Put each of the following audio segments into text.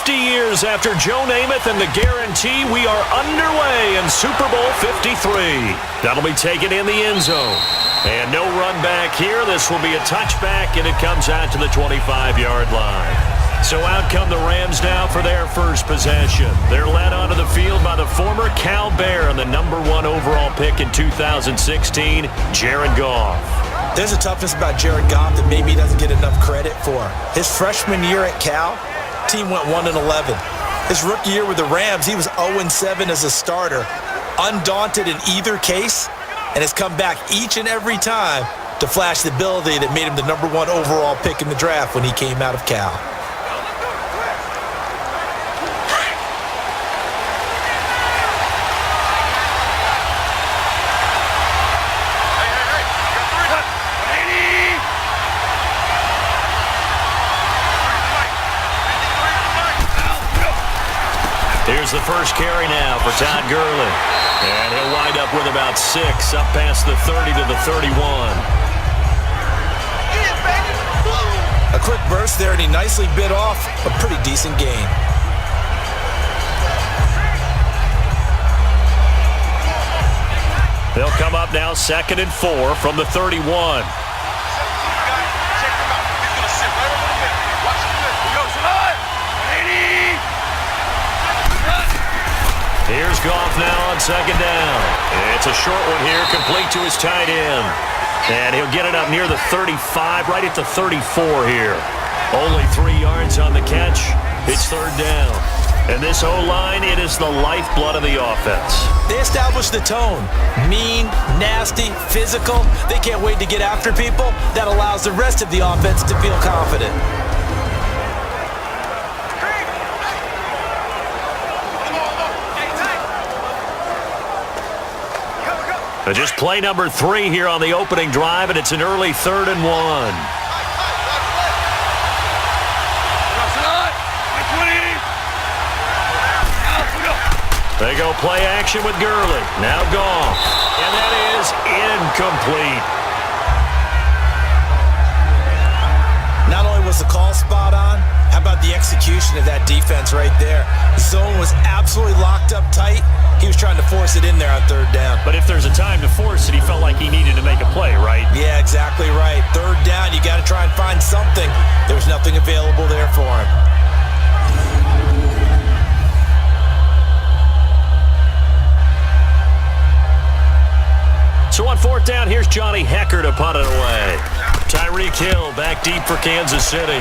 50 years after Joe Namath and the guarantee, we are underway in Super Bowl 53. That'll be taken in the end zone. And no run back here. This will be a touchback, and it comes out to the 25-yard line. So out come the Rams now for their first possession. They're led onto the field by the former Cal Bear and the #1 overall pick in 2016, Jared Goff. There's a toughness about Jared Goff that maybe he doesn't get enough credit for. His freshman year at Cal, team went 1-11. His rookie year with the Rams, he was 0-7 as a starter, undaunted in either case, and has come back each and every time to flash the ability that made him the #1 overall pick in the draft when he came out of Cal. Here's the first carry now for Todd Gurley. And he'll wind up with about 6, up past the 30 to the 31. A quick burst there, and he nicely bit off a pretty decent gain. They'll come up now 2nd and 4 from the 31. Here's Goff now on 2nd down. It's a short one here, complete to his tight end. And he'll get it up near the 35, right at the 34 here. Only 3 yards on the catch. It's 3rd down. And this O-line, it is the lifeblood of the offense. They established the tone. Mean, nasty, physical. They can't wait to get after people. That allows the rest of the offense to feel confident. Just play number 3 here on the opening drive, and it's an early 3rd and 1. They go play action with Gurley. Now Goff. And that is incomplete. Not only was the call spot on, how about the execution of that defense right there? The zone was absolutely locked up tight. He was trying to force it in there on 3rd down. But if there's a time to force it, he felt like he needed to make a play, right? Yeah, exactly right. 3rd down, you got to try and find something. There was nothing available there for him. So on 4th down, here's Johnny Hecker to punt it away. Tyreek Hill back deep for Kansas City.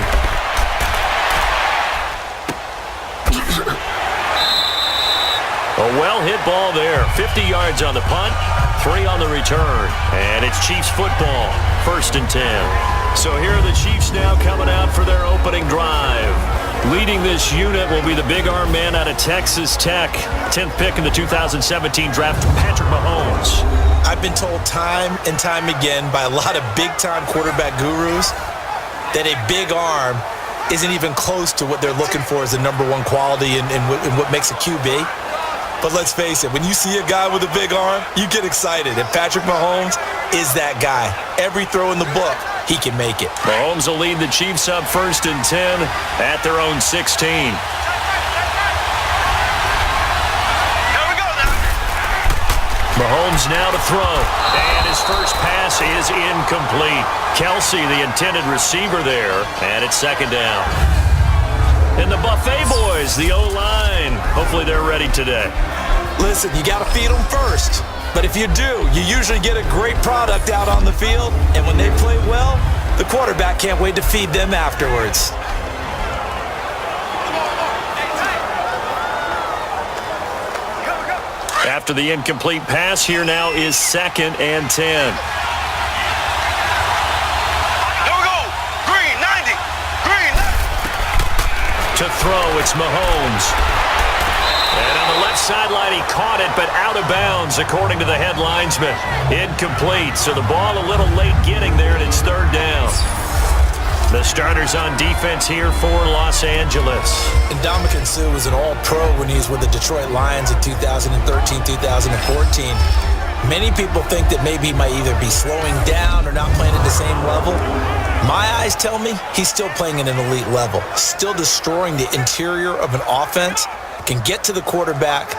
A well-hit ball there. 50 yards on the punt, 3 on the return. And it's Chiefs football, 1st and 10. So here are the Chiefs now coming out for their opening drive. Leading this unit will be the big arm man out of Texas Tech. 10th pick in the 2017 draft, Patrick Mahomes. I've been told time and time again by a lot of big-time quarterback gurus that a big arm isn't even close to what they're looking for as the #1 quality and what makes a QB. But let's face it, when you see a guy with a big arm, you get excited. And Patrick Mahomes is that guy. Every throw in the book, he can make it. Mahomes will lead the Chiefs up 1st and 10 at their own 16. Mahomes now to throw. And his first pass is incomplete. Kelsey, the intended receiver there, and it's 2nd down. And the Buffet boys, the O-line, hopefully they're ready today. Listen, you got to feed them first. But if you do, you usually get a great product out on the field. And when they play well, the quarterback can't wait to feed them afterwards. After the incomplete pass, here now is 2nd and 10. To throw, it's Mahomes. And on the left sideline, he caught it, but out of bounds, according to the head linesman. Incomplete, so the ball a little late getting there, and it's 3rd down. The starters on defense here for Los Angeles. And Ndamukong Suh was an all-pro when he was with the Detroit Lions in 2013, 2014. Many people think that maybe he might either be slowing down or not playing at the same level. My eyes tell me he's still playing at an elite level, still destroying the interior of an offense, can get to the quarterback,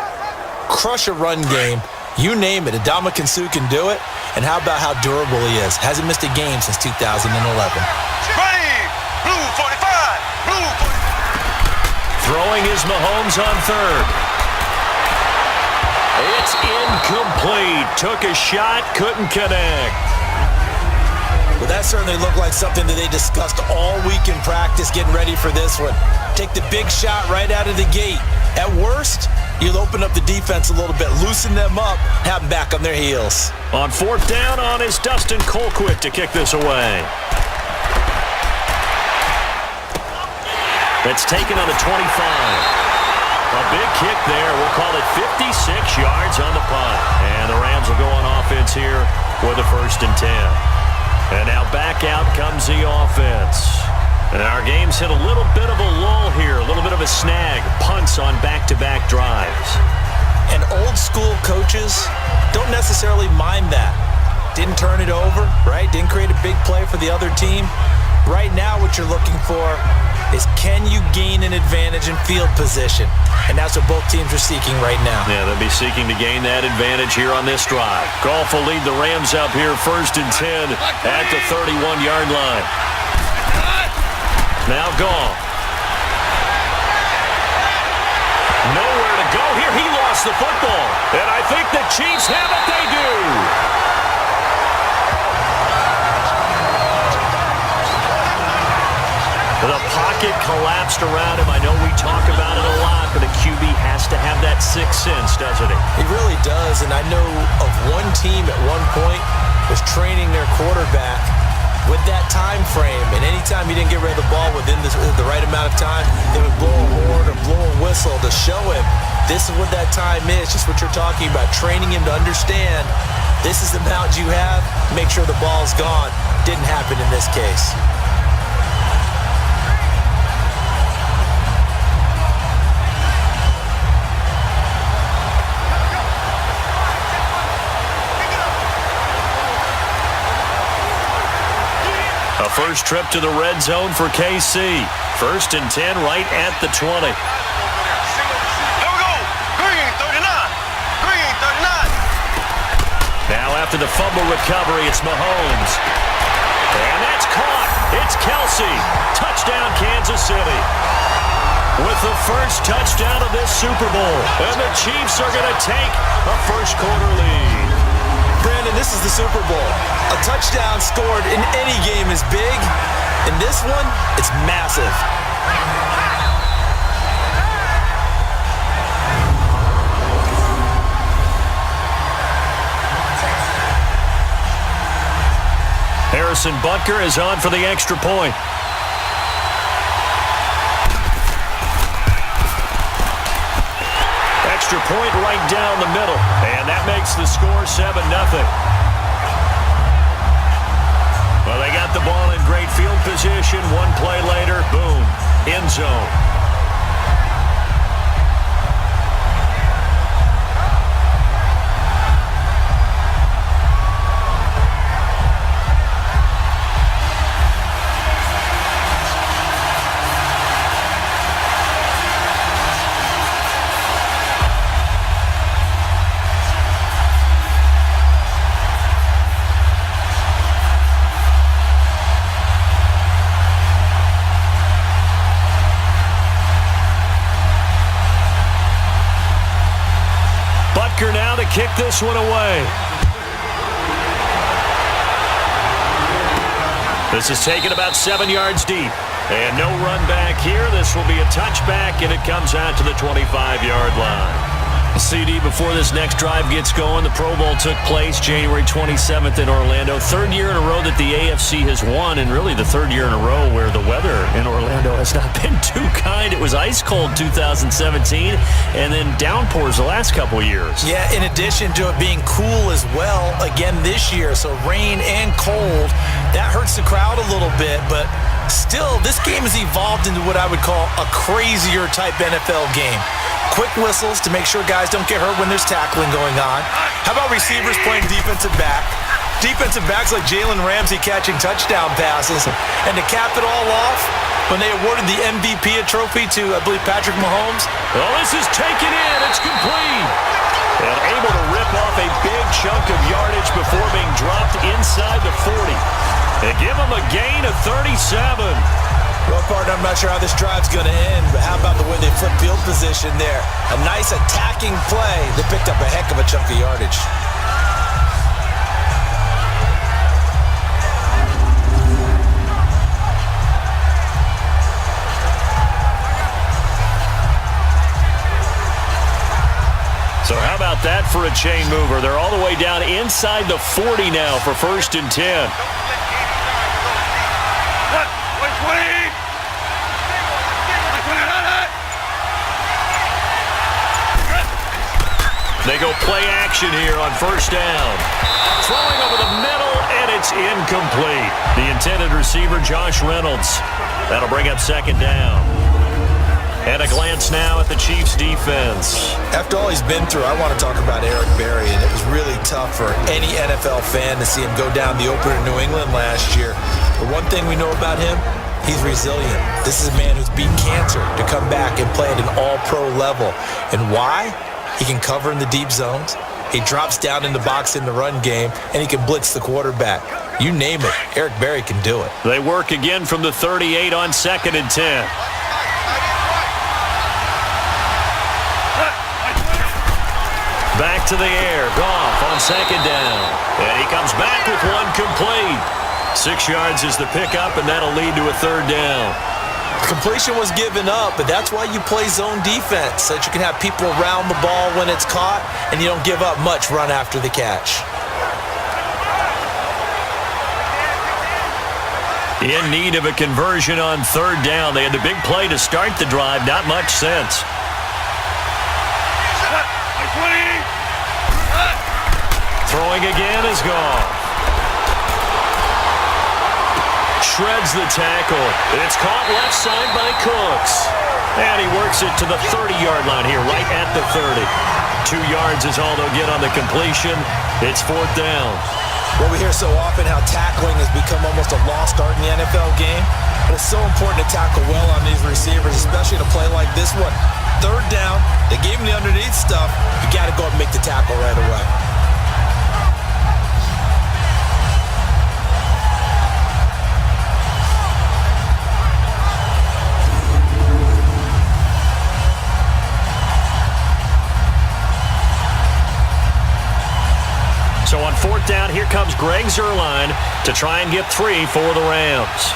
crush a run game, you name it. Ndamukong Suh can do it. And how about how durable he is? Hasn't missed a game since 2011. Ready, blue 45, blue 45. Throwing is Mahomes on third. It's incomplete. Took a shot, couldn't connect. Well, that certainly looked like something that they discussed all week in practice, getting ready for this one. Take the big shot right out of the gate. At worst, you'll open up the defense a little bit, loosen them up, have them back on their heels. On fourth down on is Dustin Colquitt to kick this away. It's taken on the 25. A big kick there. We'll call it 56 yards on the punt. And the Rams will go on offense here with a 1st and 10. And now back out comes the offense. And our game's hit a little bit of a lull here, a little bit of a snag. Punts on back-to-back drives. And old-school coaches don't necessarily mind that. Didn't turn it over, right? Didn't create a big play for the other team. Right now what you're looking for is can you gain an advantage in field position? And that's what both teams are seeking right now. Yeah, they'll be seeking to gain that advantage here on this drive. Goff will lead the Rams up here 1st and 10 at the 31-yard line. Now Goff. Nowhere to go here. He lost the football. And I think the Chiefs have it. They do. The pocket collapsed around him. I know we talk about it a lot, but a QB has to have that sixth sense, doesn't he? He really does, and I know of one team at one point was training their quarterback with that time frame, and anytime he didn't get rid of the ball within the right amount of time, they would blow a horn or blow a whistle to show him this is what that time is, just what you're talking about, training him to understand this is the amount you have, make sure the ball's gone. Didn't happen in this case. A first trip to the red zone for KC. 1st and 10 right at the 20. Here we go. Green 39. Green 39. Now after the fumble recovery, it's Mahomes. And that's caught. It's Kelsey. Touchdown, Kansas City. With the first touchdown of this Super Bowl. And the Chiefs are going to take a first quarter lead. Brandon, this is the Super Bowl. A touchdown scored in any game is big. In this one, it's massive. Harrison Butker is on for the extra point. Extra point right down the middle. And that makes the score 7-0. Well, they got the ball in great field position. One play later, boom, end zone. Now to kick this one away. This is taken about 7 yards deep. And no run back here. This will be a touchback, and it comes out to the 25-yard line. CD, before this next drive gets going, the Pro Bowl took place January 27th in Orlando. 3rd year in a row that the AFC has won, and really the 3rd year in a row where the weather in Orlando has not been too kind. It was ice cold 2017, and then downpours the last couple years. Yeah, in addition to it being cool as well again this year, so rain and cold, that hurts the crowd a little bit, but still, this game has evolved into what I would call a crazier type NFL game. Quick whistles to make sure guys don't get hurt when there's tackling going on. How about receivers playing defensive back? defensive backs like Jalen Ramsey catching touchdown passes. And to cap it all off, when they awarded the MVP trophy to, I believe, Patrick Mahomes. Well, this is taken in. It's complete. And able to rip off a big chunk of yardage before being dropped inside the 40. They give him a gain of 37. Well, partner, I'm not sure how this drive's going to end, but how about the way they flip field position there? A nice attacking play. They picked up a heck of a chunk of yardage. So how about that for a chain mover? They're all the way down inside the 40 now for 1st and 10. They go play action here on 1st down. Throwing over the middle, and it's incomplete. The intended receiver, Josh Reynolds. That'll bring up 2nd down. And a glance now at the Chiefs' defense. After all he's been through, I want to talk about Eric Berry, and it was really tough for any NFL fan to see him go down the opener in New England last year. But one thing we know about him, he's resilient. This is a man who's beat cancer to come back and play at an all-pro level. And why? He can cover in the deep zones. He drops down in the box in the run game, and he can blitz the quarterback. You name it, Eric Berry can do it. They work again from the 38 on 2nd and 10. Back to the air. Goff on 2nd down. And he comes back with one complete. 6 yards is the pickup, and that'll lead to a 3rd down. Completion was given up, but that's why you play zone defense, so that you can have people around the ball when it's caught, and you don't give up much run after the catch. In need of a conversion on 3rd down. They had the big play to start the drive. Not much sense. Throwing again is gone. Shreds the tackle. It's caught left side by Cooks. And he works it to the 30-yard line here, right at the 30. 2 yards is all they'll get on the completion. It's 4th down. Well, we hear so often how tackling has become almost a lost art in the NFL game. But it's so important to tackle well on these receivers, especially in a play like this one. 3rd down, they gave him the underneath stuff. You got to go and make the tackle right away. So on 4th down, here comes Greg Zuerlein to try and get 3 for the Rams.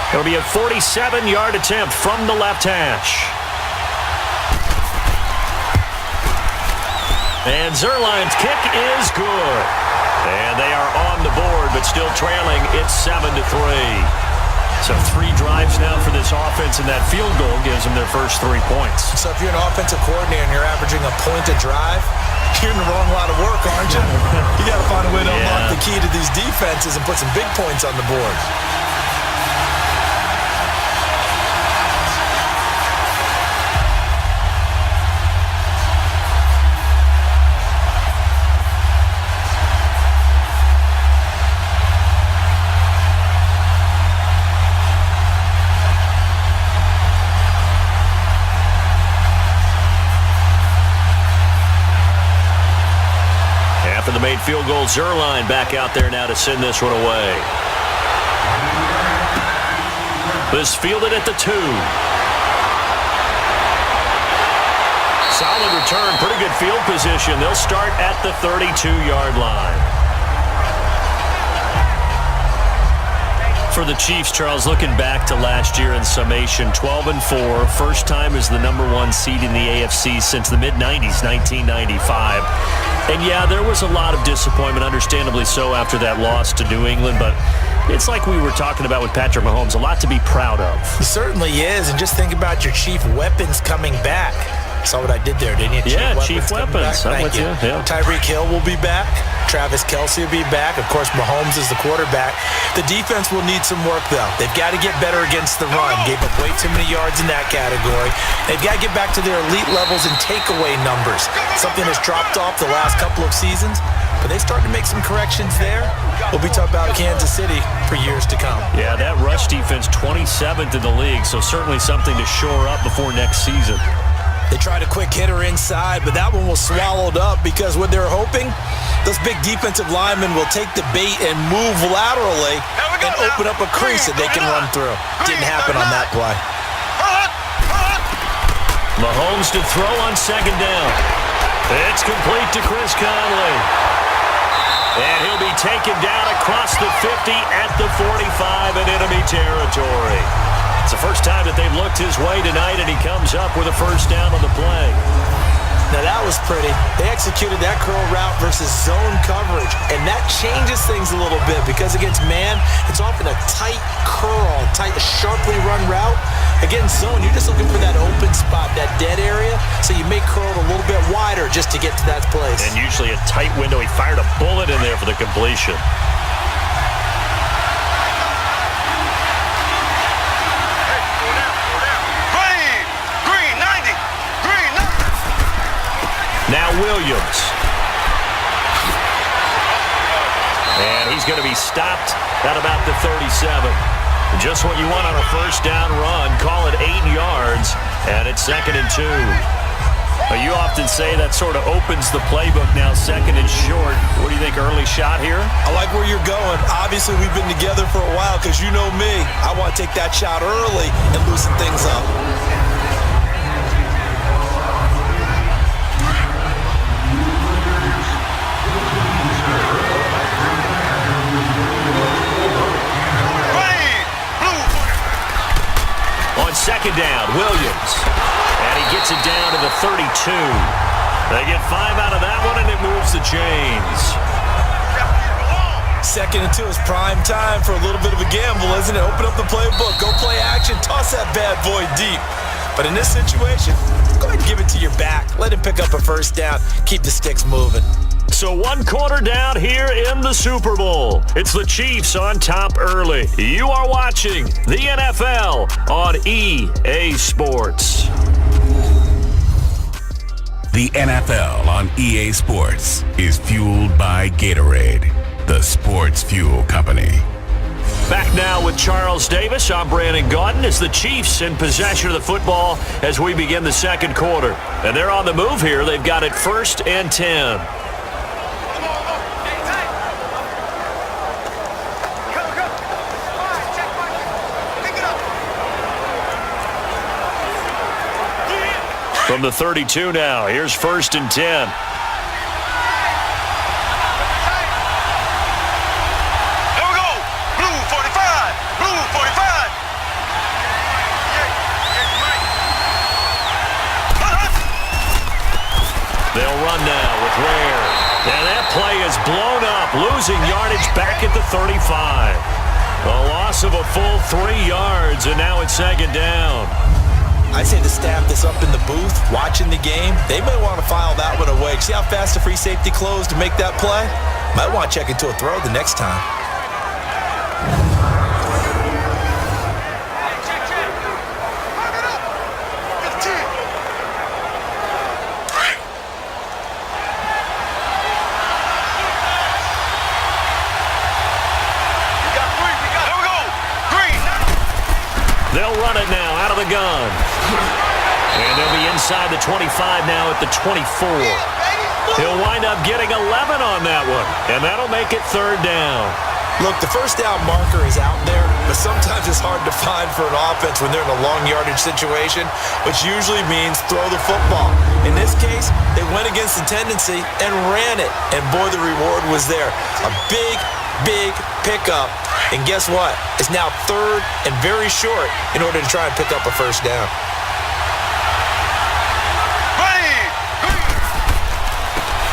It'll be a 47-yard attempt from the left hash. And Zuerlein's kick is good. And they are on the board, but still trailing. It's 7-3. So 3 drives now for this offense, and that field goal gives them their first 3 points. So if you're an offensive coordinator and you're averaging a point a drive, you're in the wrong line of work, aren't you? You got to find a way to unlock the key to these defenses and put some big points on the board. After the made field goal, Zuerlein back out there now to send this one away. This fielded at the 2. Solid return, pretty good field position. They'll start at the 32-yard line. For the Chiefs, Charles, looking back to last year in summation, 12-4, first time as the #1 seed in the AFC since the mid-90s, 1995. And yeah, there was a lot of disappointment, understandably so, after that loss to New England, but it's like we were talking about with Patrick Mahomes, a lot to be proud of. He certainly is, and just think about your chief weapons coming back. Saw what I did there, didn't you? Yeah, chief weapons. Thank you. Yeah. Tyreek Hill will be back. Travis Kelce will be back. Of course, Mahomes is the quarterback. The defense will need some work, though. They've got to get better against the run. Gave up way too many yards in that category. They've got to get back to their elite levels in takeaway numbers, something that's dropped off the last couple of seasons. But they start to make some corrections there. We'll be talking about Kansas City for years to come. Yeah, that rush defense 27th in the league, so certainly something to shore up before next season. They tried a quick hitter inside, but that one was swallowed up because what they're hoping, those big defensive linemen will take the bait and move laterally and open up a crease that they can run through. Didn't happen on that play. Mahomes to throw on second down. It's complete to Chris Conley. And he'll be taken down across the 50 at the 45 in enemy territory. It's the first time that they've looked his way tonight, and he comes up with a first down on the play. Now, that was pretty. They executed that curl route versus zone coverage, and that changes things a little bit because against man, it's often a tight curl, sharply run route. Against zone, you're just looking for that open spot, that dead area, so you make curl a little bit wider just to get to that place. And usually a tight window. He fired a bullet in there for the completion. Now Williams. And he's going to be stopped at about the 37. Just what you want on a first down run. Call it 8 yards, and it's 2nd and 2. You often say that sort of opens the playbook now, 2nd and short. What do you think, early shot here? I like where you're going. Obviously, we've been together for a while because you know me. I want to take that shot early and loosen things up. Second down, Williams. And he gets it down to the 32. They get 5 out of that one, and it moves the chains. 2nd and 2 is prime time for a little bit of a gamble, isn't it? Open up the playbook, go play action, toss that bad boy deep. But in this situation, go ahead and give it to your back. Let him pick up a first down. Keep the sticks moving. So 1 quarter down here in the Super Bowl. It's the Chiefs on top early. You are watching the NFL on EA Sports. The NFL on EA Sports is fueled by Gatorade, the sports fuel company. Back now with Charles Davis. I'm Brandon Gaudin as the Chiefs in possession of the football as we begin the second quarter. And they're on the move here. They've got it 1st and 10. From the 32 now, here's 1st and 10. Here we go. Blue 45. Blue 45. They'll run now with Ware. And that play is blown up, losing yardage back at the 35. A loss of a full 3 yards, and now it's 2nd down. I say the staff that's up in the booth watching the game, they may want to file that one away. See how fast the free safety closed to make that play? Might want to check into a throw the next time. They'll run it now out of the gun. And they'll be inside the 25 now at the 24. He'll wind up getting 11 on that one, and that'll make it 3rd down. Look, the first down marker is out there, but sometimes it's hard to find for an offense when they're in a long yardage situation, which usually means throw the football. In this case, they went against the tendency and ran it, and boy, the reward was there. A big pickup, and guess what? It's now 3rd and very short in order to try and pick up a first down.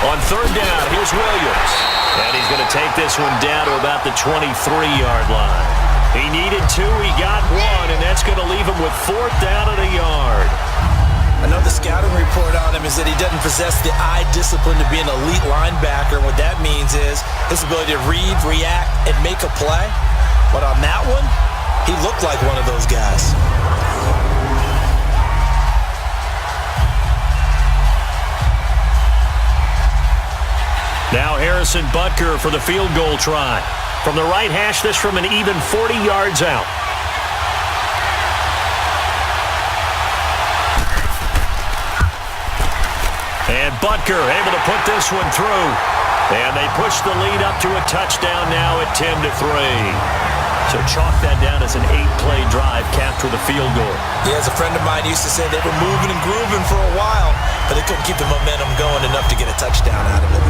On 3rd down, here's Williams. And he's going to take this one down to about the 23-yard line. He needed 2, he got 1, and that's going to leave him with 4th down and a yard. Another scouting report on him is that he doesn't possess the eye discipline to be an elite linebacker. What that means is his ability to read, react, and make a play. But on that one, he looked like one of those guys. Now Harrison Butker for the field goal try. From the right hash, this from an even 40 yards out. And Butker able to put this one through. And they push the lead up to a touchdown now at 10-3. So chalk that down as an 8-play drive capped with a field goal. Yeah, as a friend of mine used to say, they were moving and grooving for a while, but they couldn't keep the momentum going enough to get a touchdown out of it.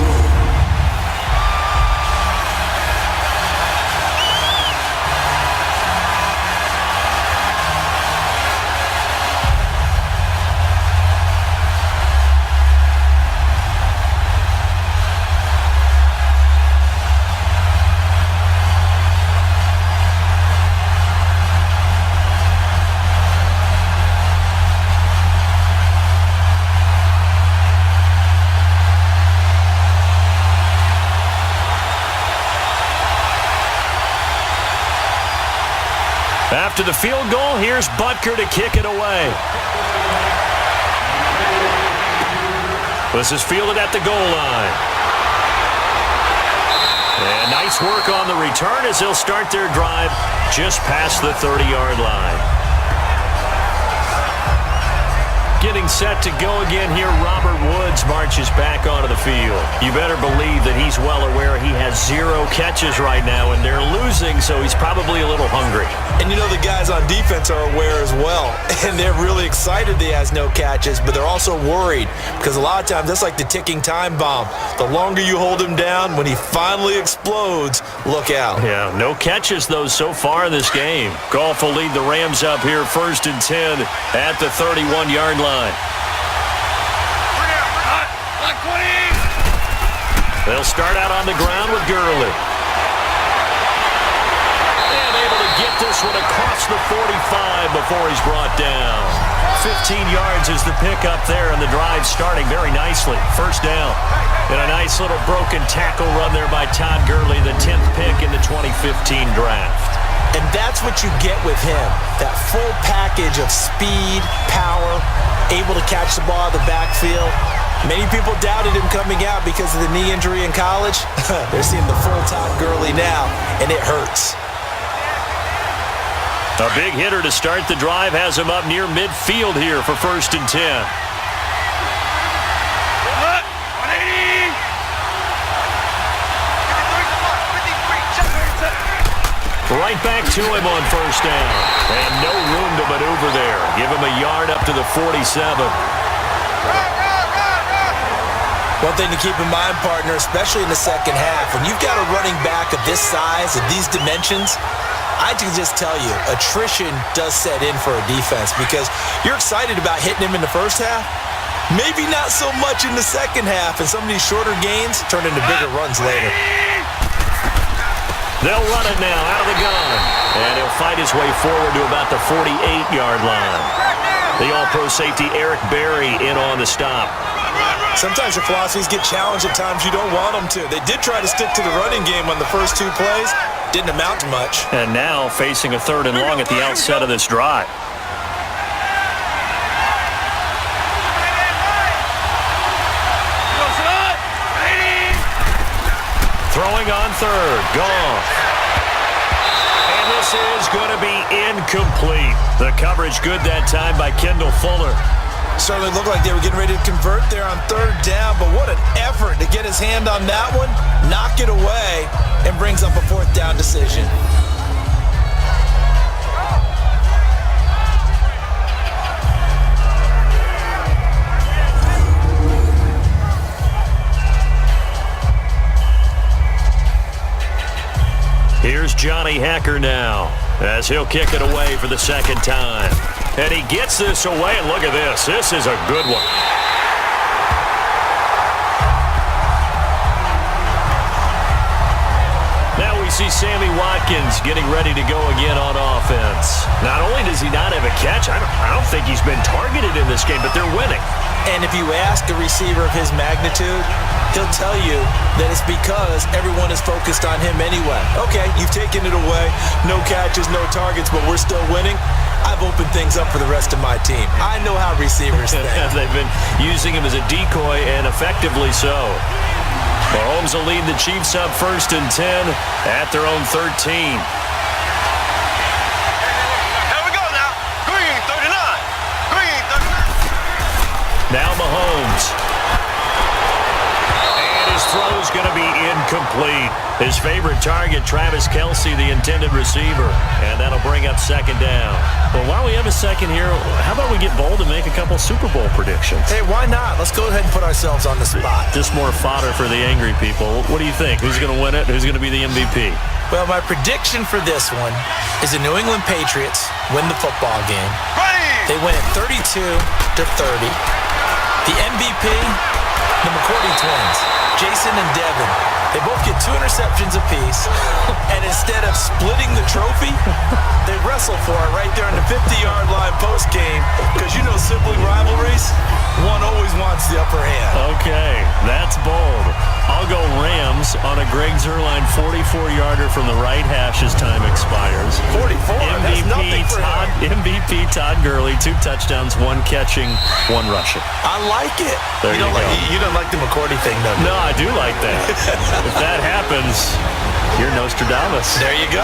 After the field goal, here's Butker to kick it away. This is fielded at the goal line. And nice work on the return as they'll start their drive just past the 30-yard line. Getting set to go again here, Robert Woods marches back onto the field. You better believe that he's well aware he has 0 catches right now, and they're losing, so he's probably a little hungry. And you know the guys on defense are aware as well, and they're really excited that he has no catches, but they're also worried because a lot of times that's like the ticking time bomb. The longer you hold him down, when he finally explodes, look out. Yeah, no catches, though, so far in this game. Goff will lead the Rams up here 1st and 10 at the 31-yard line. They'll start out on the ground with Gurley. And able to get this one across the 45 before he's brought down. 15 yards is the pickup there, and the drive starting very nicely. First down. And a nice little broken tackle run there by Todd Gurley, the 10th pick in the 2015 draft. And that's what you get with him, that full package of speed, power, able to catch the ball in the backfield. Many people doubted him coming out because of the knee injury in college. They're seeing the full Todd Gurley now, and it hurts. A big hitter to start the drive has him up near midfield here for 1st and 10. Right back to him on 1st down. And no room to maneuver there. Give him a yard up to the 47. One thing to keep in mind, partner, especially in the second half, when you've got a running back of this size and these dimensions, I can just tell you, attrition does set in for a defense because you're excited about hitting him in the first half. Maybe not so much in the second half, and some of these shorter gains turn into bigger runs later. They'll run it now out of the gun. And he'll fight his way forward to about the 48-yard line. The all-pro safety Eric Berry in on the stop. Sometimes your philosophies get challenged at times you don't want them to. They did try to stick to the running game on the first 2 plays. Didn't amount to much. And now facing a 3rd and long at the outset of this drive. Throwing on 3rd. Goff. And this is going to be incomplete. The coverage good that time by Kendall Fuller. Certainly looked like they were getting ready to convert there on 3rd down, but what an effort to get his hand on that one, knock it away, and brings up a 4th down decision. Here's Johnny Hacker now as he'll kick it away for the 2nd time. And he gets this away, and look at this. This is a good one. Now we see Sammy Watkins getting ready to go again on offense. Not only does he not have a catch, I don't think he's been targeted in this game, but they're winning. And if you ask a receiver of his magnitude, he'll tell you that it's because everyone is focused on him anyway. Okay, you've taken it away. No catches, no targets, but we're still winning. I've opened things up for the rest of my team. I know how receivers think. They've been using him as a decoy, and effectively so. Mahomes will lead the Chiefs up 1st and 10 at their own 13. Here we go now. Green 39. Green 39. Now Mahomes. And his throw's going to be incomplete. His favorite target, Travis Kelce, the intended receiver. And that'll bring up 2nd down. Well, while we have a second here, how about we get bold and make a couple Super Bowl predictions? Hey, why not? Let's go ahead and put ourselves on the spot. Just more fodder for the angry people. What do you think? Who's going to win it? Who's going to be the MVP? Well, my prediction for this one is the New England Patriots win the football game. They win it 32-30. The MVP, the McCourty twins, Jason and Devin. They both get 2 interceptions apiece, and instead of splitting the trophy, they wrestle for it right there on the 50-yard line post-game, because you know sibling rivalries, one always wants the upper hand. Okay, that's bold. I'll go Rams on a Greg Zuerlein 44-yarder from the right hash as time expires. 44, that's nothing for him. MVP Todd Gurley, 2 touchdowns, 1 catching, 1 rushing. I like it. There you go. You don't like the McCourty thing, though. No, I do like that. If that happens, you're Nostradamus. There you go.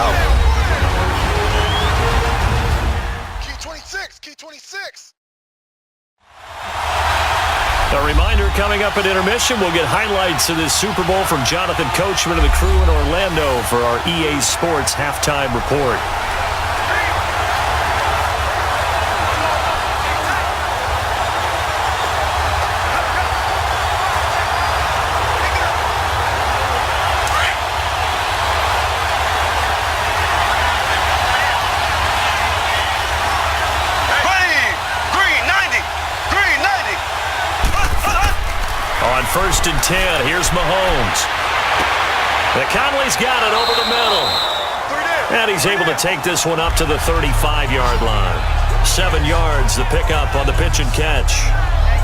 Key 26. Key 26. A reminder coming up at intermission, we'll get highlights of this Super Bowl from Jonathan Coachman and the crew in Orlando for our EA Sports halftime report. On 1st and 10, here's Mahomes. The Conley's got it over the middle. And he's able to take this one up to the 35-yard line. 7 yards, the pickup on the pitch and catch.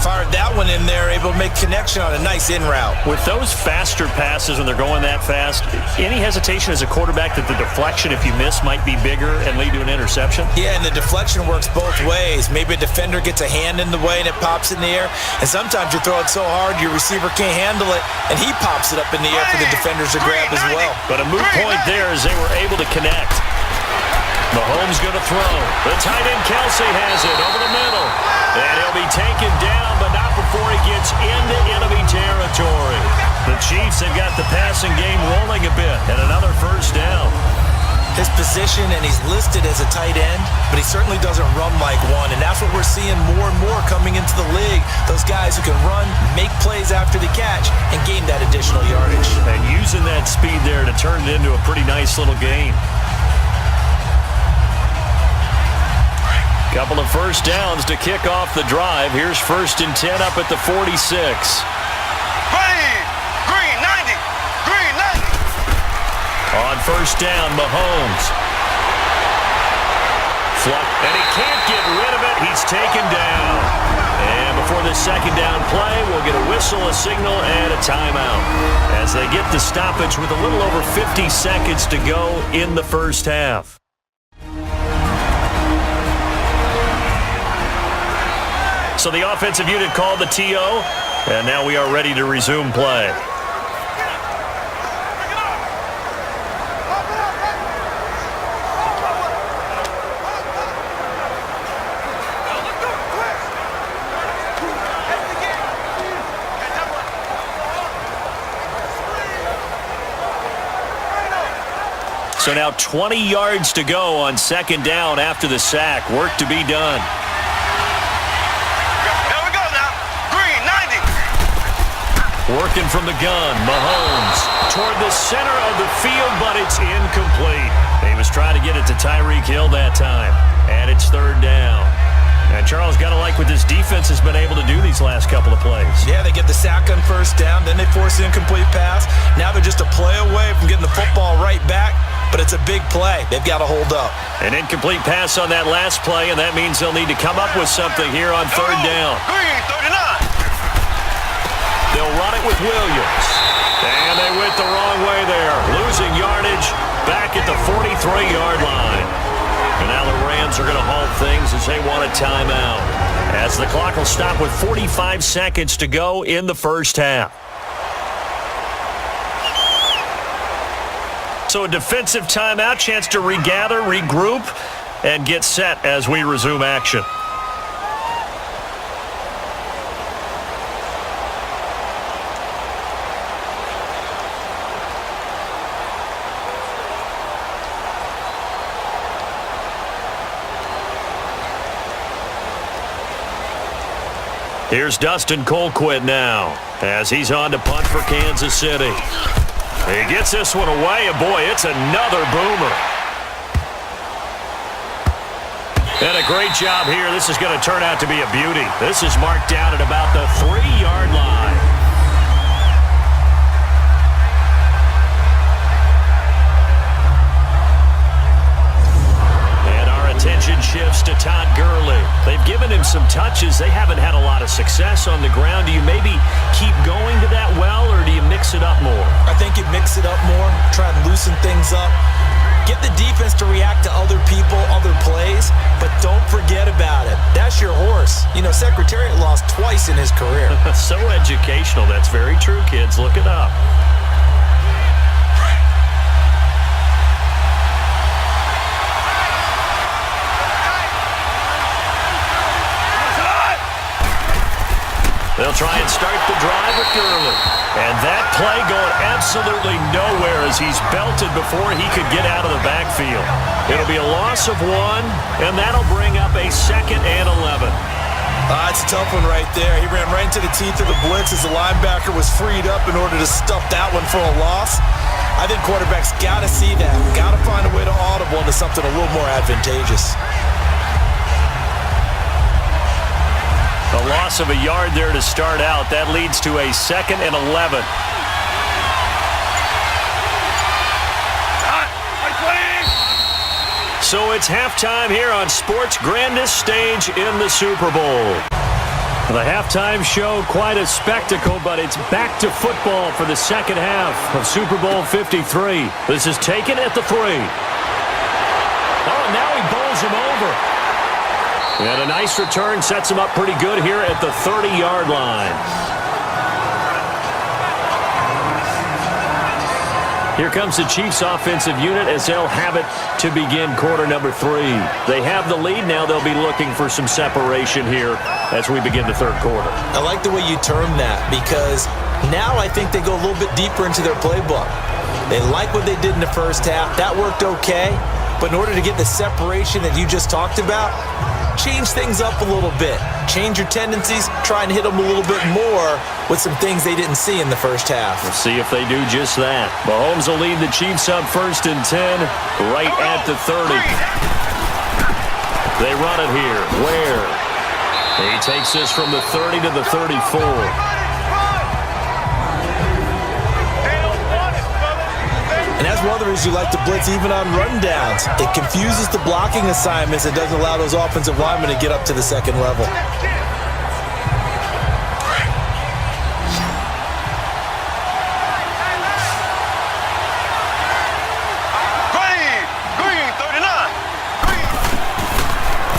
Fired that one in there, able to make connection on a nice in route. With those faster passes when they're going that fast, any hesitation as a quarterback that the deflection, if you miss, might be bigger and lead to an interception? Yeah, and the deflection works both ways. Maybe a defender gets a hand in the way and it pops in the air. And sometimes you throw it so hard your receiver can't handle it, and he pops it up in the air for the defenders to grab as well. But a moot point there as they were able to connect. Mahomes going to throw. The tight end Kelce has it over the middle. And he'll be taken down, but not before he gets into enemy territory. The Chiefs have got the passing game rolling a bit, and another 1st down. His position, and he's listed as a tight end, but he certainly doesn't run like one, and that's what we're seeing more and more coming into the league. Those guys who can run, make plays after the catch, and gain that additional yardage. And using that speed there to turn it into a pretty nice little game. Couple of 1st downs to kick off the drive. Here's 1st and 10 up at the 46. Green 90. Green 90. On 1st down, Mahomes. And he can't get rid of it. He's taken down. And before the 2nd down play, we'll get a whistle, a signal, and a timeout. As they get the stoppage with a little over 50 seconds to go in the 1st half. So the offensive unit called the TO, and now we are ready to resume play. So now 20 yards to go on 2nd down after the sack. Work to be done. Working from the gun, Mahomes toward the center of the field, but it's incomplete. He was trying to get it to Tyreek Hill that time, and it's 3rd down. And Charles, got to like what this defense has been able to do these last couple of plays. Yeah, they get the sack on first down. Then they force an incomplete pass. Now they're just a play away from getting the football right back. But it's a big play. They've got to hold up. An incomplete pass on that last play, and that means they'll need to come up with something here on third down. Green, 39. They'll run it with Williams. And they went the wrong way there. Losing yardage back at the 43-yard line. And now the Rams are going to halt things as they want a timeout. As the clock will stop with 45 seconds to go in the first half. So a defensive timeout, chance to regather, regroup, and get set as we resume action. Here's Dustin Colquitt now as he's on to punt for Kansas City. He gets this one away, and boy, it's another boomer. And a great job here. This is going to turn out to be a beauty. This is marked down at about the 3-yard line. And our attention shifts to Todd Gurley. They've given him some touches. They haven't had a lot of success on the ground. Do you maybe keep going to that well, or do you mix it up more? I think you mix it up more, try and loosen things up. Get the defense to react to other people, other plays, but don't forget about it. That's your horse. You know, Secretariat lost twice in his career. So educational. That's very true, kids. Look it up. They'll try and start the drive with Gurley. And that play going absolutely nowhere as he's belted before he could get out of the backfield. It'll be a loss of 1, and that'll bring up a 2nd and 11. It's a tough one right there. He ran right into the teeth of the blitz as the linebacker was freed up in order to stuff that one for a loss. I think quarterbacks got to see that. Got to find a way to audible into something a little more advantageous. A loss of a yard there to start out. That leads to a 2nd and 11. So it's halftime here on sports' grandest stage in the Super Bowl. The halftime show, quite a spectacle, but it's back to football for the second half of Super Bowl 53. This is taken at the 3. Oh, now he bowls him over. And a nice return sets him up pretty good here at the 30-yard line. Here comes the Chiefs offensive unit as they'll have it to begin quarter number 3. They have the lead. Now they'll be looking for some separation here as we begin the third quarter. I like the way you term that because now I think they go a little bit deeper into their playbook. They like what they did in the first half. That worked okay. But in order to get the separation that you just talked about, change things up a little bit. Change your tendencies. Try and hit them a little bit more with some things they didn't see in the first half. We'll see if they do just that. Mahomes will lead the Chiefs up 1st and 10 right at the 30. They run it here. Where? He takes this from the 30 to the 34. And that's one of the reasons you like to blitz even on rundowns. It confuses the blocking assignments and doesn't allow those offensive linemen to get up to the second level. Green, 39. Green.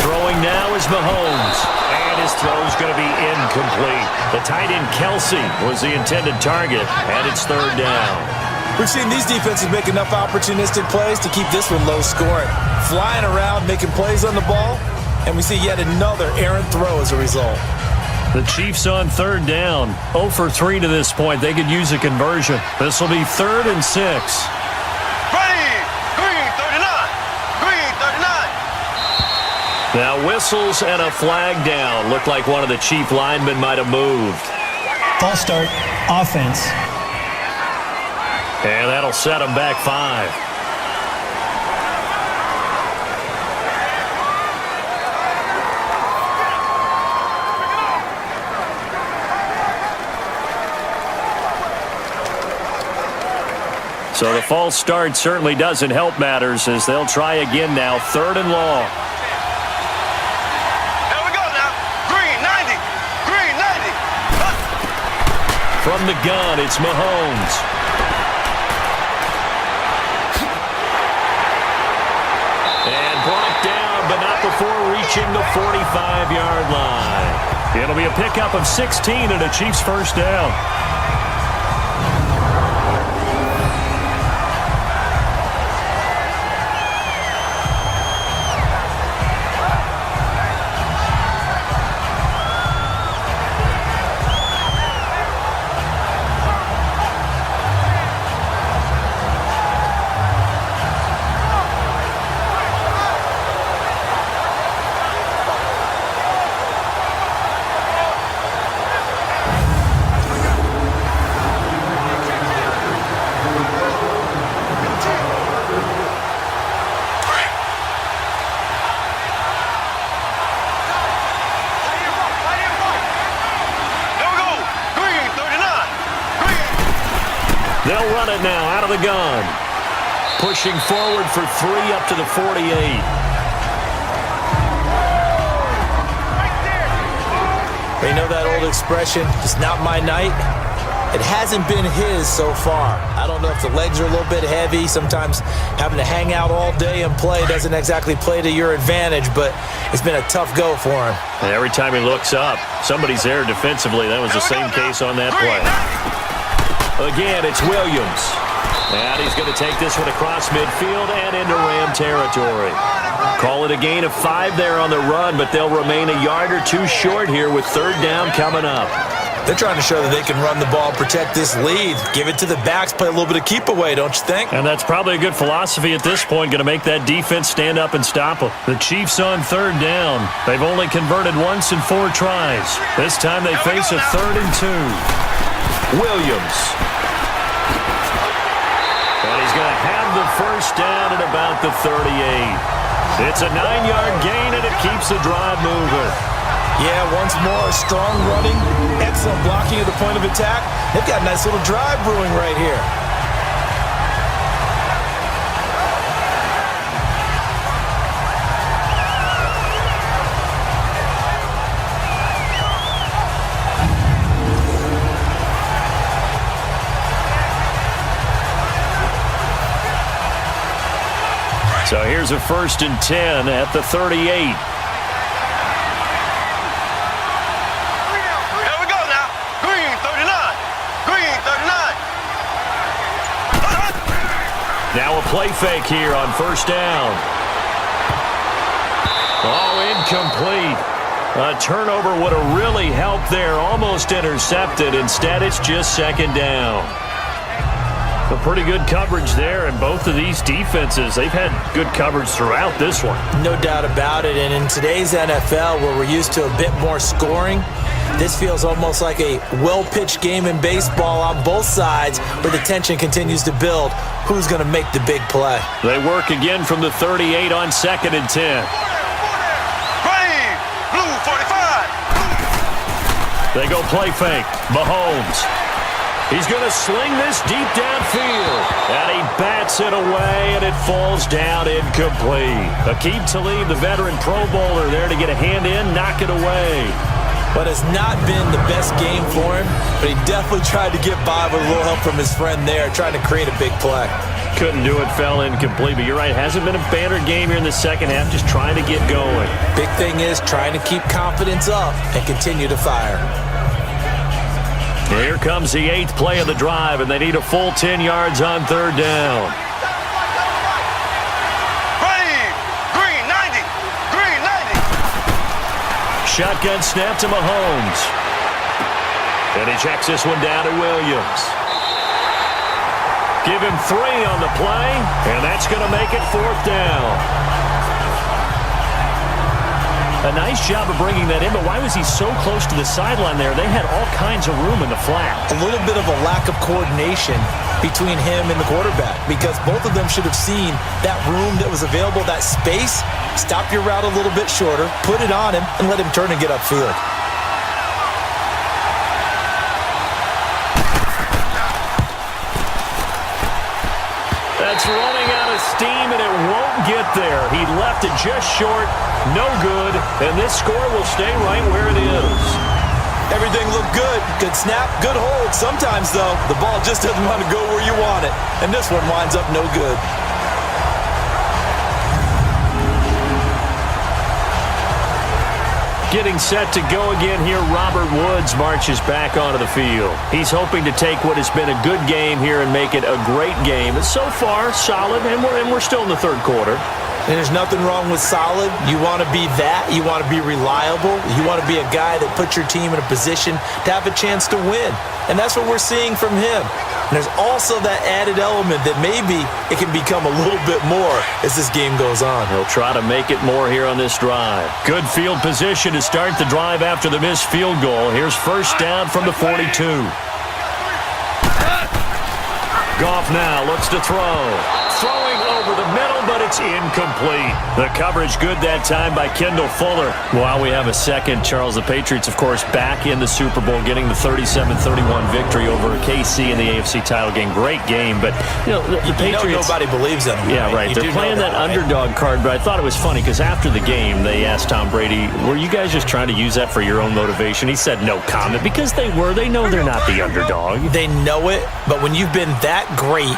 Throwing now is Mahomes. And his throw's going to be incomplete. The tight end Kelsey was the intended target, and it's 3rd down. We've seen these defenses make enough opportunistic plays to keep this one low scoring. Flying around, making plays on the ball, and we see yet another errant throw as a result. The Chiefs on 3rd down. 0 for 3 to this point. They could use a conversion. This will be 3rd and 6. Green, 39. Green, 39. Now whistles and a flag down. Looked like one of the Chief linemen might have moved. False start, offense. And that'll set them back 5. So the false start certainly doesn't help matters as they'll try again now, 3rd and long. Here we go now. Green 90. Green 90. From the gun, it's Mahomes. And brought down, but not before reaching the 45-yard line. It'll be a pickup of 16 and a Chiefs first down. They'll run it now out of the gun. Pushing forward for 3 up to the 48. You know that old expression, it's not my night? It hasn't been his so far. I don't know if the legs are a little bit heavy. Sometimes having to hang out all day and play doesn't exactly play to your advantage, but it's been a tough go for him. And every time he looks up, somebody's there defensively. That was the same case on that play. Again, it's Williams. And he's going to take this one across midfield and into Ram territory. Call it a gain of 5 there on the run, but they'll remain a yard or 2 short here with 3rd down coming up. They're trying to show that they can run the ball, protect this lead. Give it to the backs, play a little bit of keep away, don't you think? And that's probably a good philosophy at this point, going to make that defense stand up and stop them. The Chiefs on 3rd down. They've only converted once in 4 tries. This time they face a 3rd and 2. Williams. And he's going to have the first down at about the 38. It's a 9-yard gain, and it keeps the drive moving. Yeah, once more, strong running, excellent blocking at the point of attack. They've got a nice little drive brewing right here. So here's a 1st and 10 at the 38. Here we go now. Green 39. Green 39. Now a play fake here on 1st down. Oh, incomplete. A turnover would have really helped there. Almost intercepted. Instead, it's just 2nd down. A pretty good coverage there, and both of these defenses, they've had good coverage throughout this one. No doubt about it, and in today's NFL, where we're used to a bit more scoring, this feels almost like a well-pitched game in baseball on both sides where the tension continues to build. Who's going to make the big play? They work again from the 38 on 2nd and 10. Green, blue 45. They go play fake. Mahomes. He's going to sling this deep downfield. And he bats it away, and it falls down incomplete. Aqib Talib, the veteran Pro Bowler, there to get a hand in, knock it away. But it's not been the best game for him, but he definitely tried to get by with a little help from his friend there, trying to create a big play. Couldn't do it, fell incomplete. But you're right, hasn't been a banner game here in the second half, just trying to get going. Big thing is trying to keep confidence up and continue to fire. Here comes the 8th play of the drive, and they need a full 10 yards on 3rd down. Green 90. Green 90. Shotgun snap to Mahomes. And he checks this one down to Williams. Give him 3 on the play, and that's going to make it 4th down. A nice job of bringing that in, but why was he so close to the sideline there? They had all kinds of room in the flat. A little bit of a lack of coordination between him and the quarterback, because both of them should have seen that room that was available, that space. Stop your route a little bit shorter, put it on him, and let him turn and get upfield. it's running out of steam, and it won't get there. He left it just short, no good, and this score will stay right where it is. Everything looked good. Good snap, good hold. Sometimes, though, the ball just doesn't want to go where you want it, and this one winds up no good. Getting set to go again here, Robert Woods marches back onto the field. He's hoping to take what has been a good game here and make it a great game. So far, solid, and we're still in the third quarter. And there's nothing wrong with solid. You want to be that. You want to be reliable. You want to be a guy that puts your team in a position to have a chance to win. And that's what we're seeing from him. And there's also that added element that maybe it can become a little bit more as this game goes on. He'll try to make it more here on this drive. Good field position to start the drive after the missed field goal. Here's first down from the 42. Goff now looks to throw. Throwing over the middle, but it's incomplete. The coverage good that time by Kendall Fuller. While we have a second, Charles, the Patriots, of course, back in the Super Bowl, getting the 37-31 victory over KC in the AFC title game. Great game, but, the Patriots... nobody believes in them. Yeah, right. They're playing that underdog card, but I thought it was funny because after the game, they asked Tom Brady, were you guys just trying to use that for your own motivation? He said no comment because they were. They know they're not the underdog. They know it, but when you've been that great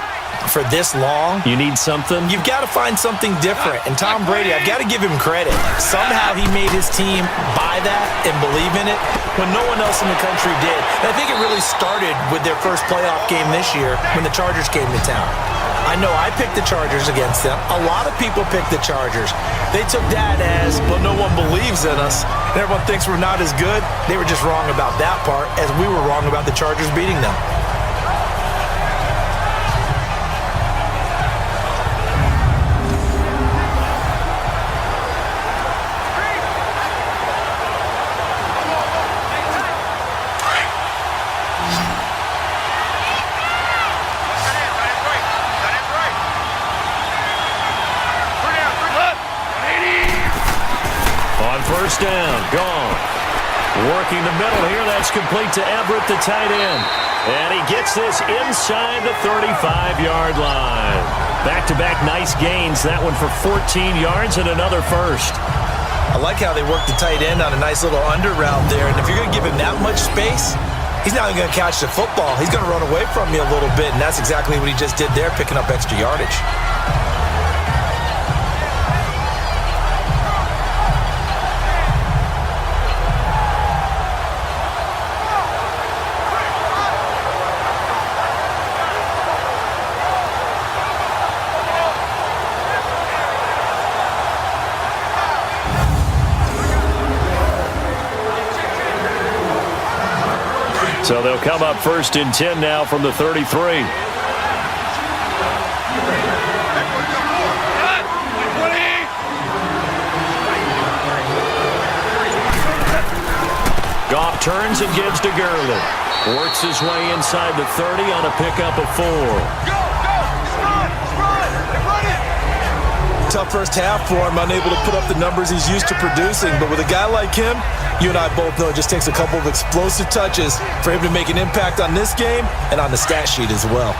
for this long, you need something. You've got to find something different. And Tom Brady, I've got to give him credit. Somehow he made his team buy that and believe in it when no one else in the country did. And I think it really started with their first playoff game this year when the Chargers came to town. I know I picked the Chargers against them. A lot of people picked the Chargers. They took that as, well, no one believes in us, and everyone thinks we're not as good. They were just wrong about that part, as we were wrong about the Chargers beating them. First down, gone. Working the middle here, that's complete to Everett, the tight end. And he gets this inside the 35-yard line. Back-to-back nice gains, that one for 14 yards and another first. I like how they work the tight end on a nice little under route there. And if you're going to give him that much space, he's not going to catch the football. He's going to run away from you a little bit, and that's exactly what he just did there, picking up extra yardage. So they'll come up first and 10 now from the 33. Goff turns and gives to Gurley. Works his way inside the 30 on a pickup of 4. Tough first half for him, unable to put up the numbers he's used to producing. But with a guy like him, you and I both know it just takes a couple of explosive touches for him to make an impact on this game and on the stat sheet as well.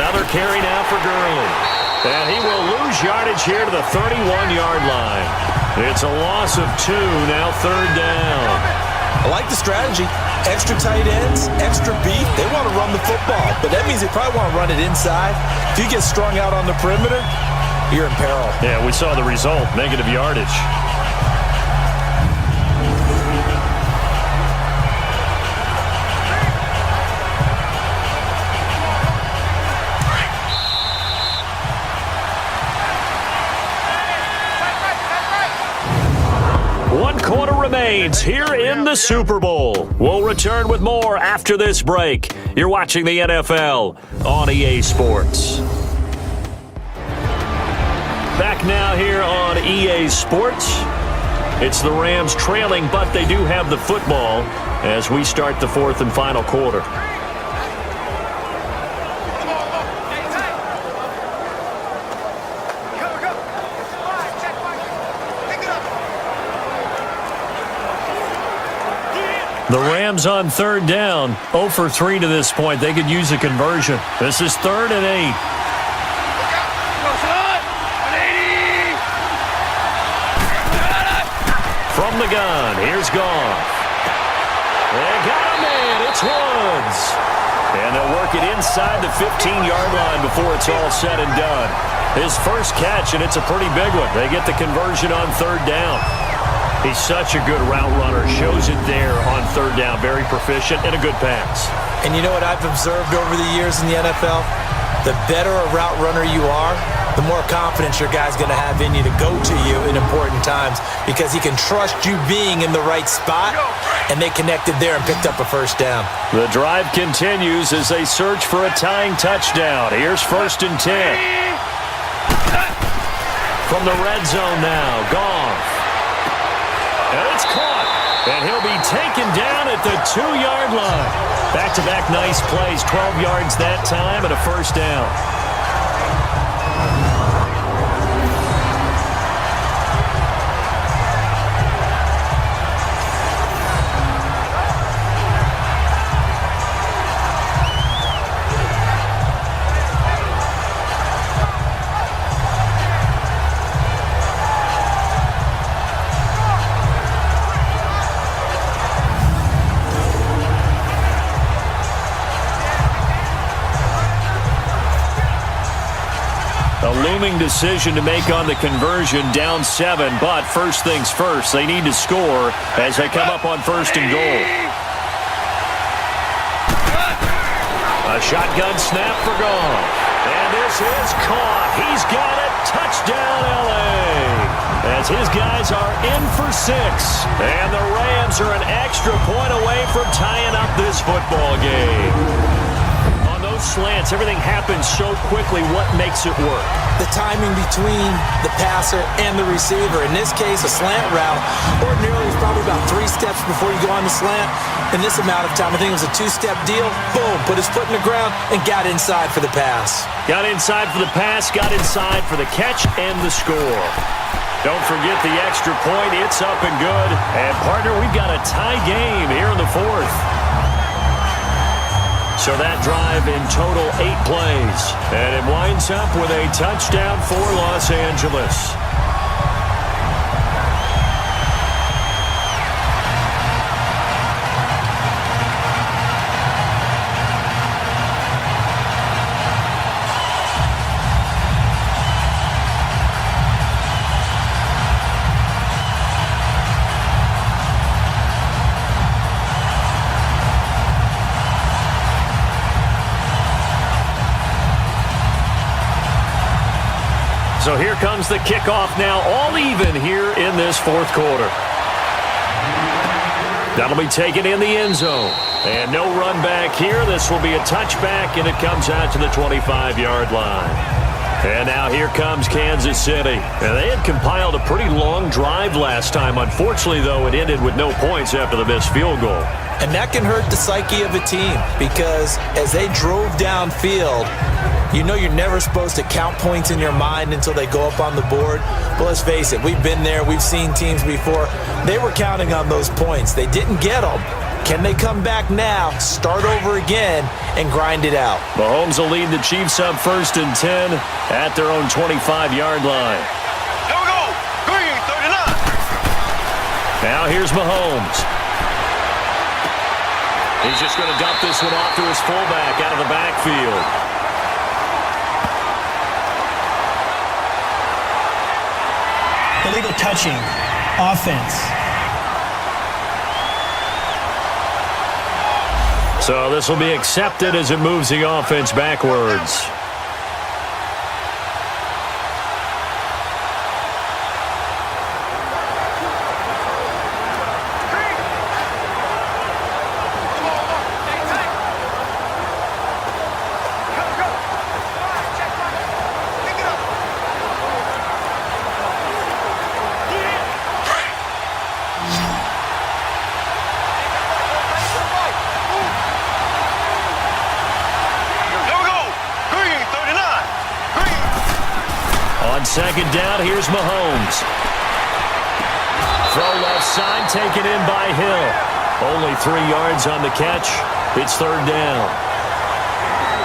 Another carry now for Gurley. And he will lose yardage here to the 31-yard line. It's a loss of 2, now third down. I like the strategy. Extra tight ends, extra beef. They want to run the football, but that means they probably want to run it inside. If you get strung out on the perimeter, you're in peril. Yeah, we saw the result, negative yardage. One quarter remains here in the Super Bowl. We'll return with more after this break. You're watching the NFL on EA Sports. Back now here on EA Sports. It's the Rams trailing, but they do have the football as we start the fourth and final quarter. The Rams on third down, 0 for 3 to this point. They could use a conversion. This is 3rd and 8. From the gun, here's Goff. They got a man, it's Woods. And they'll work it inside the 15-yard line before it's all said and done. His first catch, and it's a pretty big one. They get the conversion on third down. He's such a good route runner. Shows it there on third down. Very proficient and a good pass. And you know what I've observed over the years in the NFL? The better a route runner you are, the more confidence your guy's going to have in you to go to you in important times because he can trust you being in the right spot, and they connected there and picked up a first down. The drive continues as they search for a tying touchdown. Here's 1st and 10. From the red zone now, Goff. And it's caught. And he'll be taken down at the 2-yard line. Back-to-back nice plays. 12 yards that time and a first down. A looming decision to make on the conversion, down 7, but first things first, they need to score as they come up on 1st and goal. A shotgun snap for Goff. And this is caught. He's got it. Touchdown, L.A. As his guys are in for 6. And the Rams are an extra point away from tying up this football game. Slants, everything happens so quickly. What makes it work? The timing between the passer and the receiver. In this case, a slant route ordinarily is probably about 3 steps before you go on the slant. In this amount of time, I think it was a 2-step deal. Boom, put his foot in the ground and got inside for the pass. Got inside for the pass, got inside for the catch and the score. Don't forget the extra point. It's up and good. And partner, we've got a tie game here in the 4th. So that drive in total 8 plays. And it winds up with a touchdown for Los Angeles. So here comes the kickoff now, all even here in this 4th quarter. That'll be taken in the end zone. And no run back here. This will be a touchback, and it comes out to the 25-yard line. And now here comes Kansas City. And they had compiled a pretty long drive last time. Unfortunately, though, it ended with no points after the missed field goal. And that can hurt the psyche of a team because as they drove downfield, you know you're never supposed to count points in your mind until they go up on the board. But let's face it, we've been there. We've seen teams before. They were counting on those points. They didn't get them. Can they come back now, start over again, and grind it out? Mahomes will lead the Chiefs up 1st and 10 at their own 25-yard line. Here we go. Green, 39. Now here's Mahomes. He's just going to dump this one off to his fullback out of the backfield. Illegal touching. Offense. So this will be accepted as it moves the offense backwards. Second down, here's Mahomes. Throw left side, taken in by Hill. Only 3 yards on the catch. It's third down.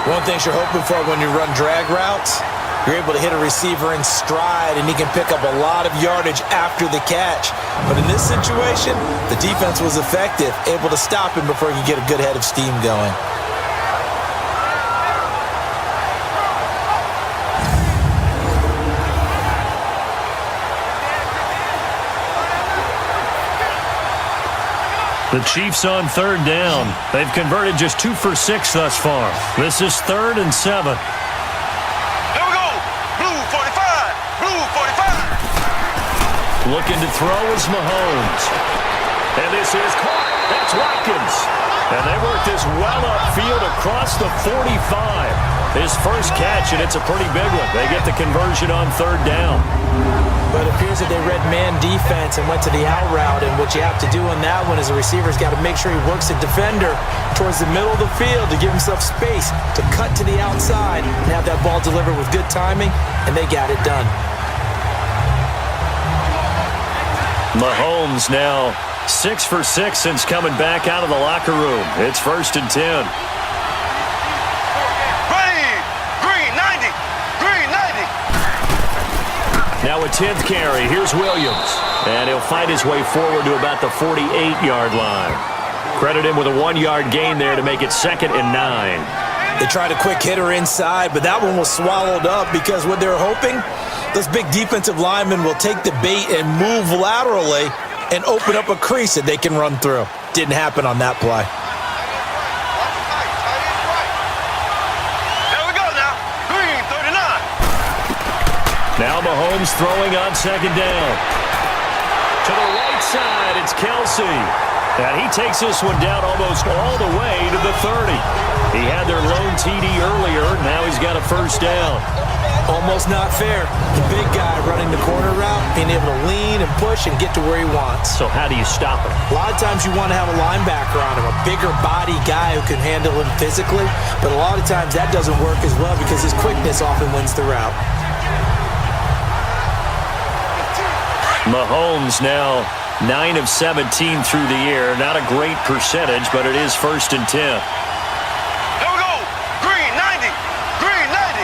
One thing you're hoping for when you run drag routes, you're able to hit a receiver in stride, and he can pick up a lot of yardage after the catch. But in this situation, the defense was effective, able to stop him before he could get a good head of steam going. The Chiefs on third down. They've converted just 2 for 6 thus far. This is 3rd and 7. Here we go. Blue 45. Blue 45. Looking to throw is Mahomes. And this is caught. That's Watkins. And they work this well upfield across the 45. His first catch, and it's a pretty big one. They get the conversion on third down. But it appears that they read man defense and went to the out route, and what you have to do on that one is the receiver's got to make sure he works the defender towards the middle of the field to give himself space to cut to the outside and have that ball delivered with good timing, and they got it done. Mahomes now 6 for 6 since coming back out of the locker room. It's 1st and 10. Now a 10th carry. Here's Williams. And he'll fight his way forward to about the 48-yard line. Credit him with a 1-yard gain there to make it 2nd and 9. They tried a quick hitter inside, but that one was swallowed up because what they're hoping, those big defensive linemen will take the bait and move laterally and open up a crease that they can run through. Didn't happen on that play. Now Mahomes throwing on 2nd down. To the right side, it's Kelsey. And he takes this one down almost all the way to the 30. He had their lone TD earlier. Now he's got a first down. Almost not fair. The big guy running the corner route, being able to lean and push and get to where he wants. So how do you stop him? A lot of times you want to have a linebacker on him, a bigger body guy who can handle him physically. But a lot of times that doesn't work as well because his quickness often wins the route. Mahomes now 9 of 17 through the air. Not a great percentage, but it is 1st and 10. Here we go. Green 90. Green 90.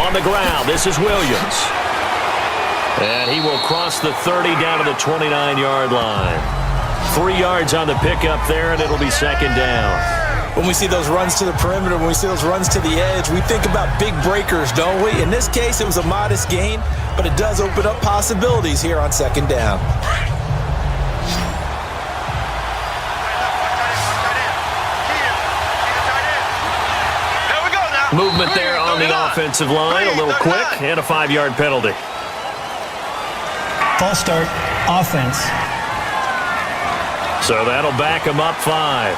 On the ground, this is Williams. And he will cross the 30 down to the 29-yard line. 3 yards on the pickup there, and it'll be 2nd down. When we see those runs to the perimeter, when we see those runs to the edge, we think about big breakers, don't we? In this case, it was a modest gain, but it does open up possibilities here on 2nd down. There we go now. Movement there on the offensive line, a little quick, and a 5-yard penalty. False start, offense. So that'll back him up 5.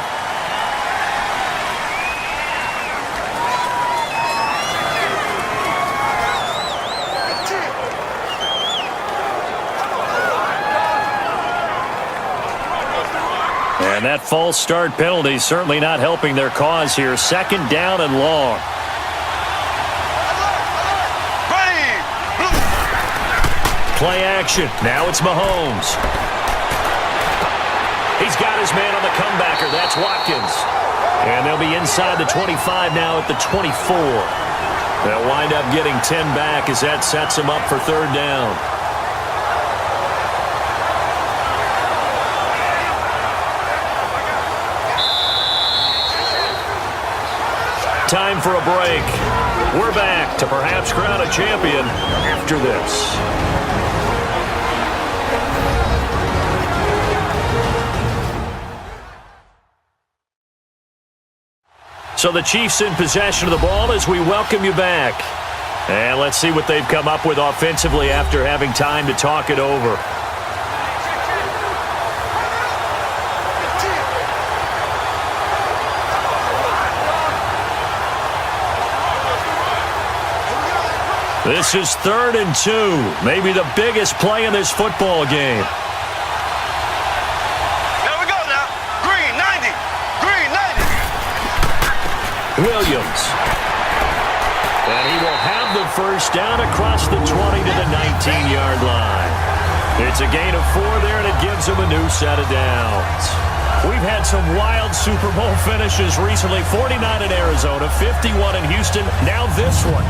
And that false start penalty certainly not helping their cause here. 2nd down and long. Play action. Now it's Mahomes. He's got his man on the comebacker. That's Watkins. And they'll be inside the 25 now at the 24. They'll wind up getting 10 back as that sets them up for 3rd down. Time for a break. We're back to perhaps crown a champion after this. So the Chiefs in possession of the ball as we welcome you back. And let's see what they've come up with offensively after having time to talk it over. This is 3rd and 2. Maybe the biggest play in this football game. There we go now. Green 90. Green 90. Williams. And he will have the first down across the 20 to the 19-yard line. It's a gain of 4 there, and it gives them a new set of downs. We've had some wild Super Bowl finishes recently. 49 in Arizona, 51 in Houston, now this one.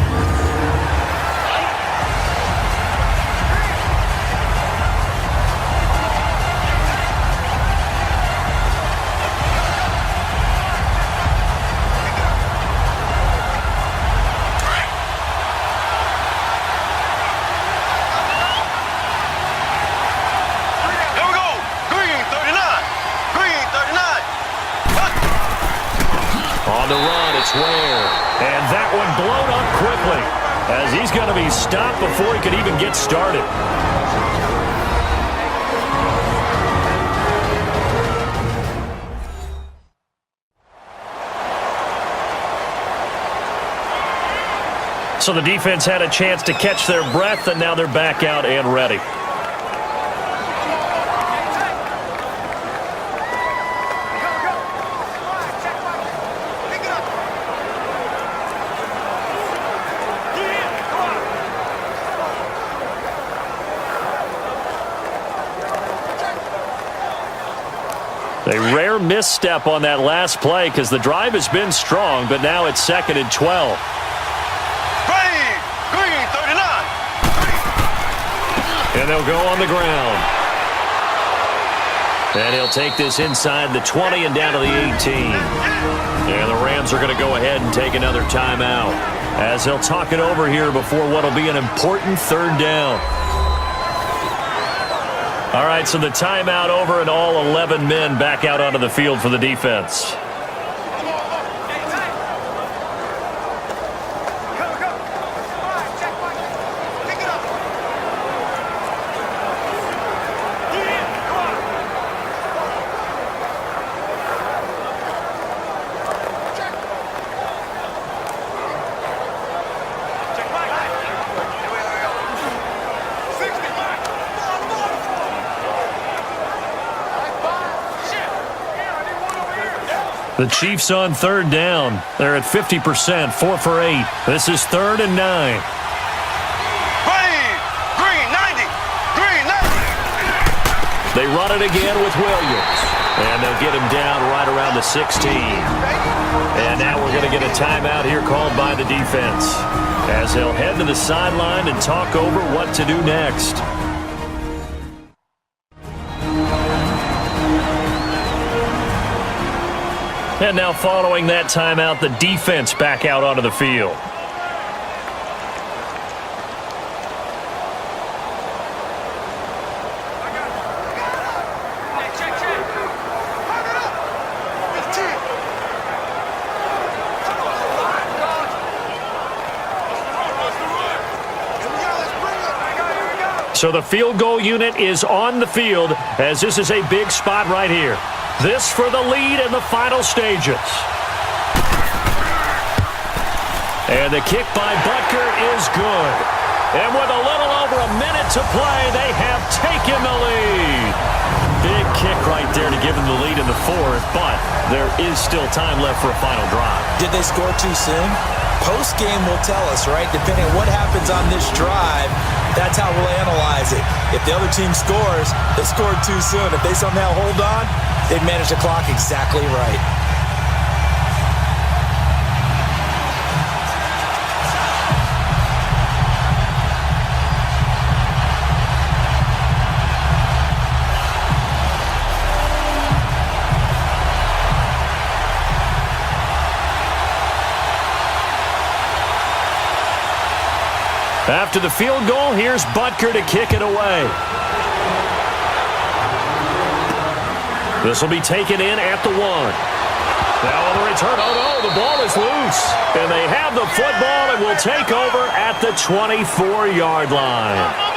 On the run, it's Ware. And that one blown up quickly as he's going to be stopped before he can even get started. So the defense had a chance to catch their breath, and now they're back out and ready. A rare misstep on that last play because the drive has been strong, but now it's 2nd and 12. Green, 39. And they'll go on the ground. And he'll take this inside the 20 and down to the 18. And the Rams are going to go ahead and take another timeout as they'll talk it over here before what will be an important 3rd down. All right, so the timeout over and all 11 men back out onto the field for the defense. The Chiefs on 3rd down. They're at 50%, 4 for 8. This is 3rd and 9. Green, 90. Green, 90. They run it again with Williams. And they'll get him down right around the 16. And now we're going to get a timeout here called by the defense as they'll head to the sideline and talk over what to do next. And now following that timeout, the defense back out onto the field. So the field goal unit is on the field as this is a big spot right here. This for the lead in the final stages. And the kick by Butker is good. And with a little over a minute to play, they have taken the lead. Big kick right there to give them the lead in the 4th, but there is still time left for a final drive. Did they score too soon? Post-game will tell us, right? Depending on what happens on this drive, that's how we'll analyze it. If the other team scores, they scored too soon. If they somehow hold on, they manage the clock exactly right. After the field goal, here's Butker to kick it away. This will be taken in at the 1. Now on the return, oh no, the ball is loose. And they have the football and will take over at the 24-yard line.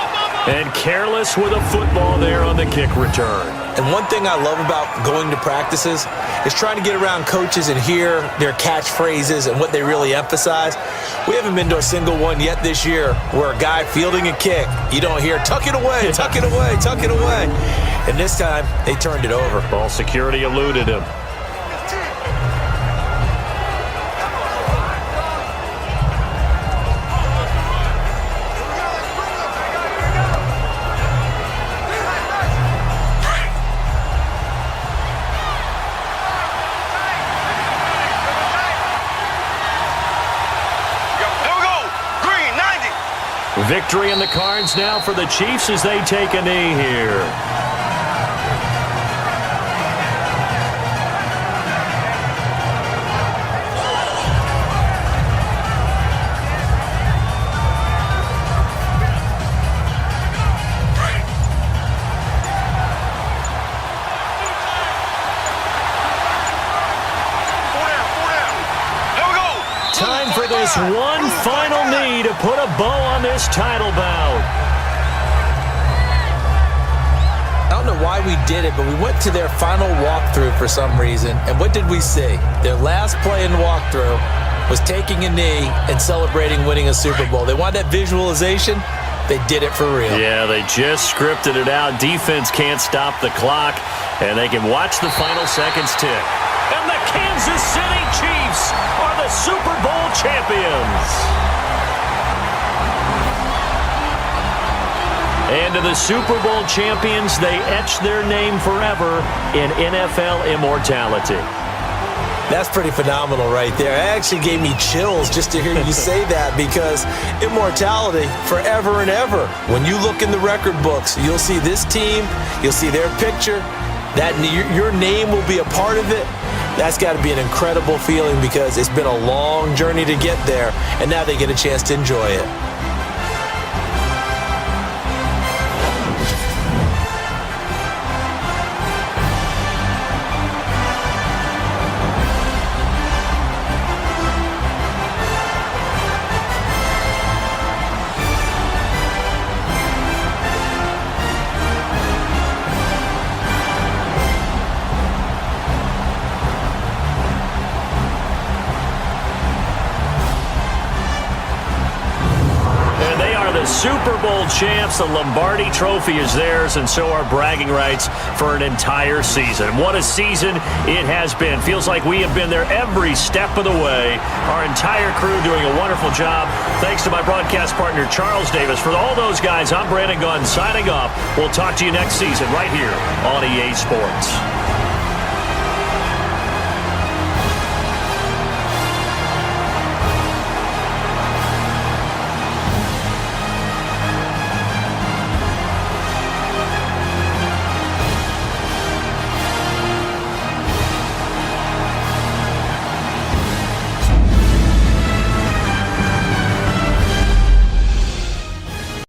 And careless with a football there on the kick return. And one thing I love about going to practices is trying to get around coaches and hear their catchphrases and what they really emphasize. We haven't been to a single one yet this year where a guy fielding a kick, you don't hear, tuck it away, tuck it away, tuck it away. And this time, they turned it over. Ball security eluded him. Victory in the cards now for the Chiefs as they take a knee here. Time for this one final knee to put a bow on this title bout. I don't know why we did it, but we went to their final walkthrough for some reason. And what did we see? Their last play in walkthrough was taking a knee and celebrating winning a Super Bowl. They wanted that visualization. They did it for real. Yeah, they just scripted it out. Defense can't stop the clock, and they can watch the final seconds tick. And the Kansas City Chiefs are the Super Bowl champions. And to the Super Bowl champions, they etch their name forever in NFL immortality. That's pretty phenomenal right there. It actually gave me chills just to hear you say that, because immortality forever and ever. When you look in the record books, you'll see this team, you'll see their picture, that your name will be a part of it. That's got to be an incredible feeling, because it's been a long journey to get there, and now they get a chance to enjoy it. Super Bowl champs, the Lombardi Trophy is theirs, and so are bragging rights for an entire season. What a season it has been. Feels like we have been there every step of the way. Our entire crew doing a wonderful job. Thanks to my broadcast partner, Charles Davis. For all those guys, I'm Brandon Gunn signing off. We'll talk to you next season right here on EA Sports.